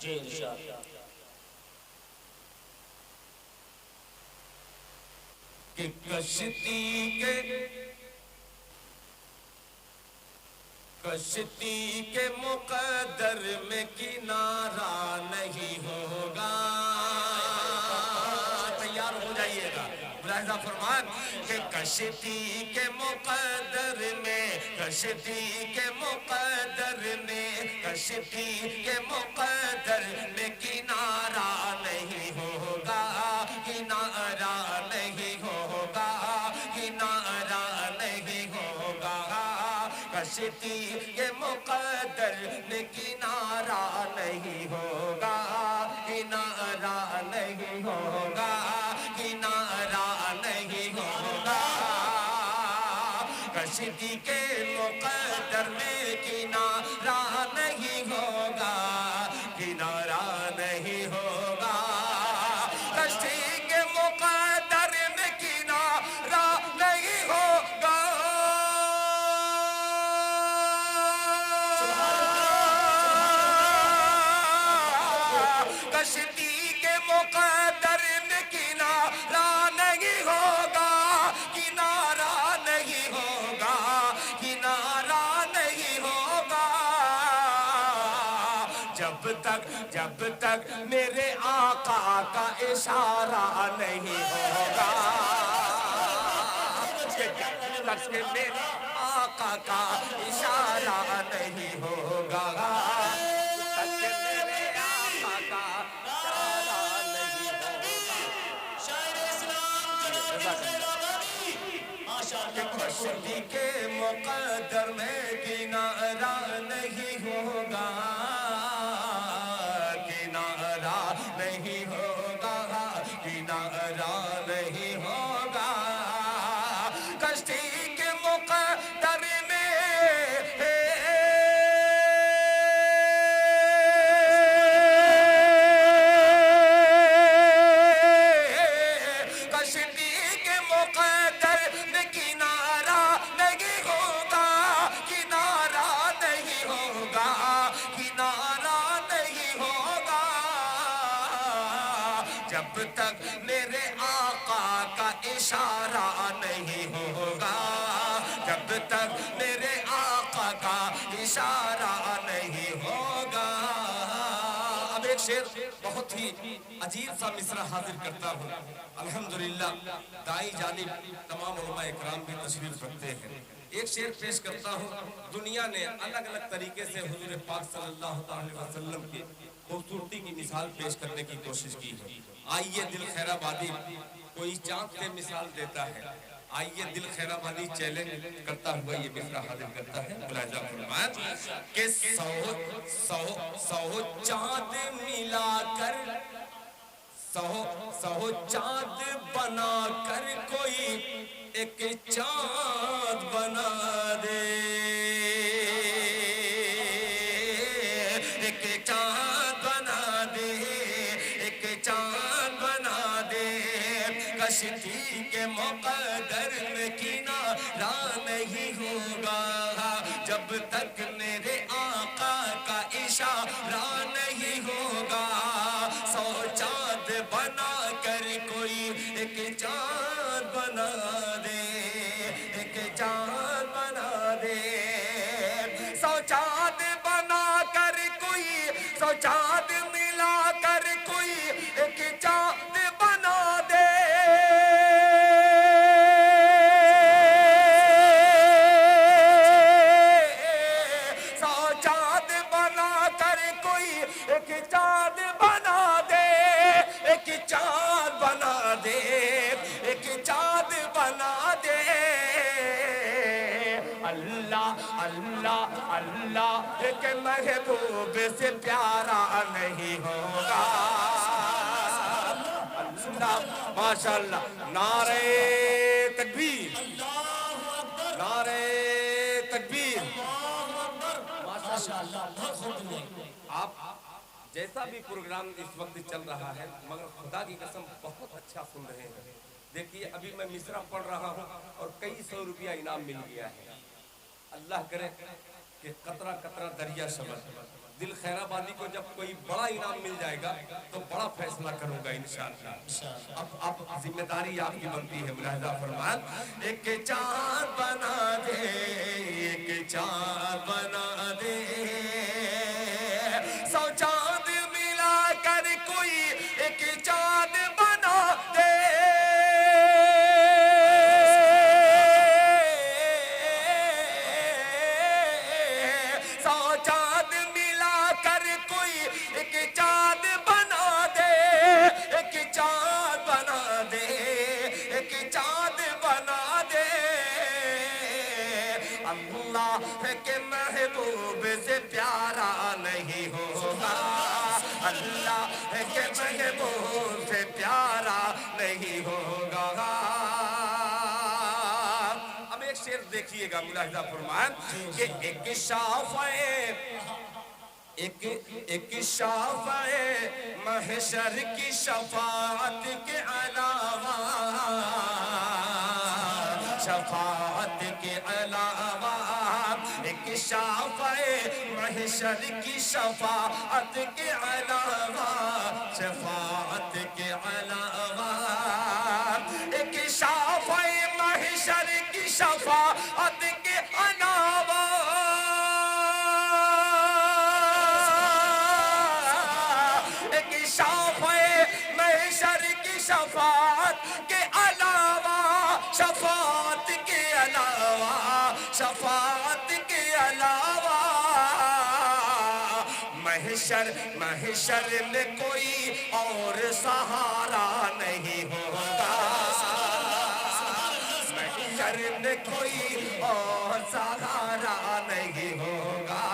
جی ارشاد کہ کشتی کے مقدر میں کنارہ نہیں ہوگا. تیار ہو جائیے گا. ملاحظہ فرمان کہ کشتی کے مقدر میں کنارہ نہیں ہوگا. کنارہ نہیں ہوگا. کنارہ نہیں ہوگا. کشتی کے مقدر میں کنارہ نہیں ہوگا. کنارہ نہیں ہوگا. کنارہ نہیں ہوگا. کشتی کے مقدر میں کنارہ نہیں ہوگا. کنارہ نہیں ہوگا. کشتی کے مقدر میں کنارہ نہیں ہوگا. کشتی کے مقدر میں کنارہ نہیں ہوگا. کنارہ نہیں ہوگا. کنارہ نہیں ہوگا. جب تک میرے آقا کا اشارہ نہیں ہوگا. تک کہ میرے آقا کا اشارہ نہیں ہوگا. تک کہ میرے آقا کا اشارہ نہیں ہوگا. شاعر اسلام کہ کشتی کے مقدر میں کنارہ نہیں ہوگا. کنارہ نہیں ہوگا. کنارہ نہیں ہوگا. کشتی کے مقدر میں کشتی کے مقدر میں کنارہ نہیں ہوگا. کنارہ نہیں ہوگا. کنارہ نہیں ہوگا. جب تک میرے آقا کا اشارہ نہیں ہوگا. جب تک میرے آقا کا اشارہ نہیں ہوگا. اب ایک شعر بہت ہی عجیب سا مصرع حاضر کرتا ہوں. الحمدللہ دائیں جانب تمام علماء اکرام بھی تشریف رکھتے ہیں. ایک شعر پیش کرتا ہوں. دنیا نے الگ الگ طریقے سے حضور پاک صلی اللہ علیہ وسلم کی خوبصورتی کی مثال پیش کرنے کی کوشش کی ہے. آئیے دل خیر آبادی کوئی چاند سے مثال دیتا ہے. آئیے دل خیر آبادی چیلنج کرتا ہوا یہ مصرع حاضر کرتا ہے. ملاحظہ فرمائیں کہ سو چاند ملا کر سو چاند بنا کر کوئی ایک چاند بنا دے. ایک چاند بنا دے. ایک چاند بنا دے. کشتی کے مقدر میں کنارہ نہیں ہوگا. جب تک میرے آقا کا اشارہ نہیں ہوگا. سو چاند بنا کر کوئی ایک چاند بنا دے. ایک چاند بنا دے. سو چاند بنا کر کوئی سو چاند ملا کر کوئی ایک چاند بنا دے. سو چاند بنا کر کوئی ایک چاند بنا دے. ایک چاند بنا دے. ایک چاند بنا دے. اللہ اللہ اللہ ایک محبوب سے پیارا نہیں ہوگا. اللہ ماشاءاللہ. نعرہ تکبیر. نعرہ تکبیر. آپ جیسا بھی پروگرام اس وقت چل رہا ہے مگر خدا کی قسم بہت اچھا سن رہے ہیں. دیکھیے ابھی میں مصرع پڑھ رہا ہوں اور کئی 100 روپیہ انعام مل گیا ہے. اللہ کرے کہ قطرہ قطرہ دریا شبر دل خیر آبادی کو جب کوئی بڑا انعام مل جائے گا تو بڑا فیصلہ کروں گا انشاءاللہ. اب ذمہ داری آپ کی بنتی ہے. ملاحظہ فرمان ایک چاند بنا دے ایک چاند بنا دے 100 چاند ملا کر کوئی ایک چاند بنا دے 100 چاند ملا کر کوئی ایک چاند بنا دے ایک چاند بنا دے ایک چاند بنا دے اللہ کے محبوب سے پیارا نہیں ہوگا اللہ کے محبوب سے پیارا نہیں ہوگا. اب ایک شعر دیکھیے گا ملاحظہ فرمائیں کہ ایک شافعِ ایک شافعِ محشر کی شفاعت کے علاوہ شفاعت کے علاوہ ایک شافعِ محشر کی شفاعت کے علاوہ شفاعت کے علاوہ ایک شافعِ محشر کی شفاعت کے علاوہ ایک شافعِ محشر کی شفاعت کے علاوہ شفاعت کے علاوہ شفاعت کے علاوہ محشر میں کوئی اور سہارا نہیں ہوگا محشر میں کوئی اور سہارا نہیں ہوگا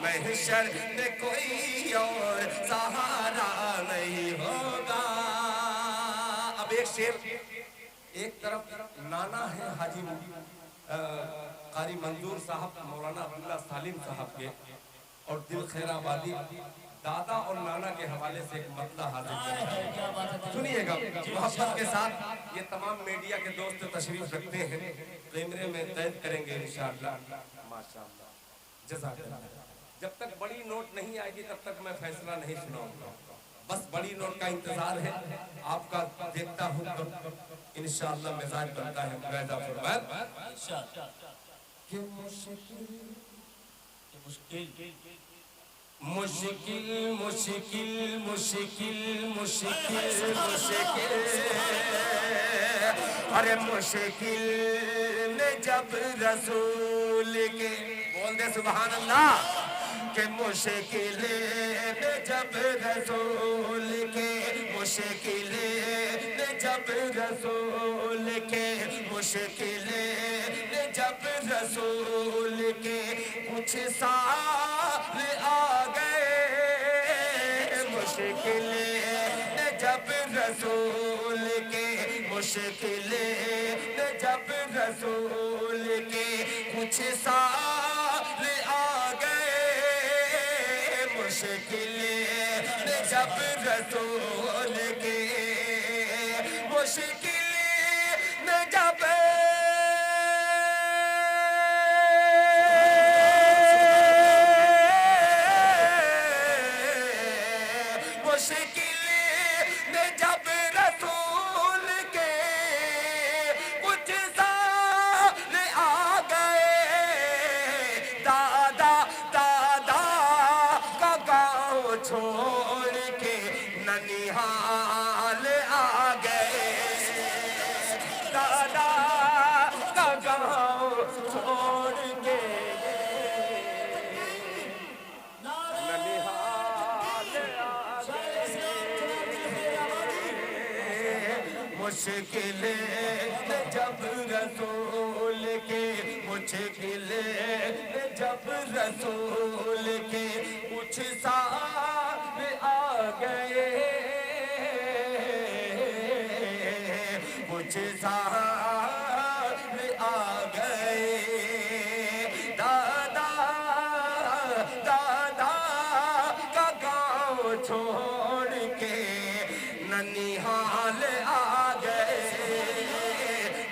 محشر میں کوئی اور سہارا نہیں ہوگا. اب ایک شعر ایک طرف نانا ہے حاجی قاری منظور صاحب مولانا عبداللہ سالم صاحب کے اور دل خیر آبادی دادا اور نانا کے حوالے سے ایک مطلع حاضر کریں. سنیے گا محبت کے ساتھ. یہ تمام میڈیا کے دوست تشریف رکھتے ہیں کیمرے میں قید کریں گے انشاءاللہ. ماشاءاللہ جزاک اللہ. جب تک بڑی نوٹ نہیں آئے گی تب تک میں فیصلہ نہیں سناؤں گا. بس بڑی نوٹ کا انتظار ہے آپ کا. دیکھتا ہوں تو انشاءاللہ مزاج بنتا ہے. ملاحظہ فرمائیں کہ مشکل مشکل مشکل مشکل مشکل ارے مشکل نے جب رسول کے بول دے سبحان اللہ کہ مشکل نے جب رسول کے مشکل نے جب رسول کے مشکل نے جب رسول کے کچھ سال آ گئے مشکل نے جب رسول کے مشکل نے جب رسول کے کچھ سال آ گئے مشکل نے جب رسول کے مشکل نے جب چھوڑ کے ننیہال آ گئے دادا کا گاؤں چھوڑ کے ننیہال آ گئے مشکل جب رسول کے مشکل جب رسول کے کچھ سال آ گئے کچھ سال آ گئے دادا دادا کا گاؤں چھوڑ کے ننیہال آ گئے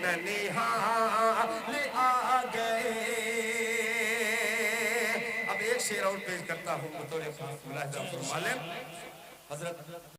ننیہال آ گئے. اب ایک شعر اور پیش کرتا ہوں بطور خاص ملاحظہ فرما لیں حضرت